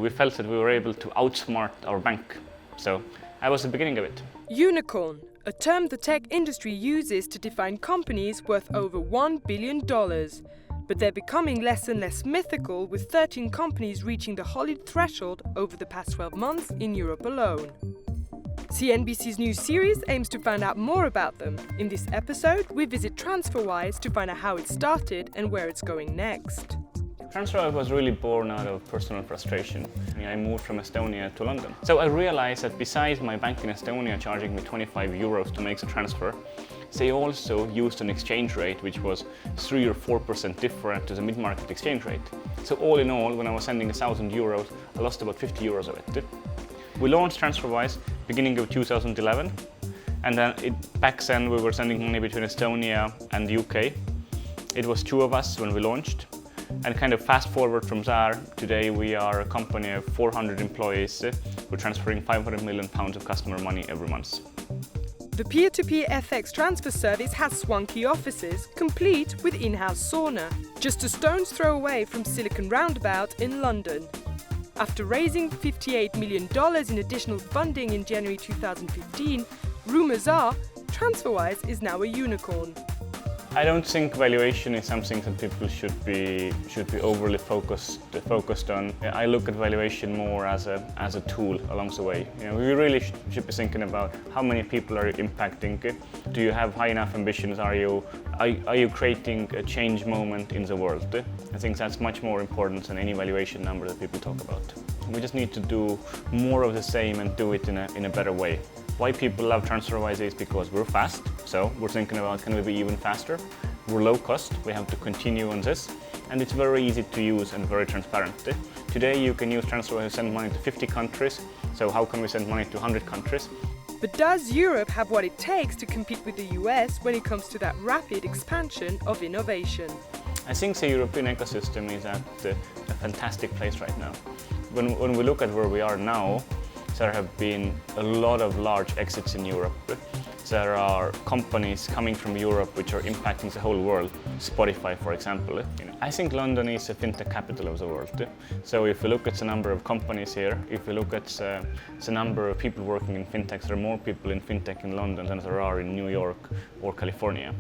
We felt that we were able to outsmart our bank, so that was the beginning of it. Unicorn, a term the tech industry uses to define companies worth over $1 billion. But they're becoming less and less mythical, with 13 companies reaching the Hollywood threshold over the past 12 months in Europe alone. CNBC's new series aims to find out more about them. In this episode, we visit TransferWise to find out how it started and where it's going next. TransferWise was really born out of personal frustration. I moved from Estonia to London. So I realized that besides my bank in Estonia charging me 25 euros to make a transfer, they also used an exchange rate which was 3 or 4% different to the mid-market exchange rate. So all in all, when I was sending 1,000 euros, I lost about 50 euros of it. We launched TransferWise beginning of 2011, and then back then we were sending money between Estonia and the UK. It was 2 of us when we launched. And kind of fast forward from there, today we are a company of 400 employees. We're transferring £500 million of customer money every month. The peer-to-peer FX transfer service has swanky offices, complete with in-house sauna, just a stone's throw away from Silicon Roundabout in London. After raising $58 million in additional funding in January 2015, rumours are TransferWise is now a unicorn. I don't think valuation is something that people should be overly focused on. I look at valuation more as a tool along the way. We really should be thinking about how many people are you impacting. Do you have high enough ambitions? Are you creating a change moment in the world? I think that's much more important than any valuation number that people talk about. We just need to do more of the same and do it in a better way. Why people love TransferWise is because we're fast, so we're thinking about can we be even faster. We're low cost, we have to continue on this, and it's very easy to use and very transparent. Today you can use TransferWise to send money to 50 countries, so how can we send money to 100 countries? But does Europe have what it takes to compete with the US when it comes to that rapid expansion of innovation? I think the European ecosystem is at a fantastic place right now. When we look at where we are now, there have been a lot of large exits in Europe. There are companies coming from Europe which are impacting the whole world. Spotify, for example. I think London is the fintech capital of the world. So if we look at the number of companies here, if we look at the number of people working in fintech, there are more people in fintech in London than there are in New York or California.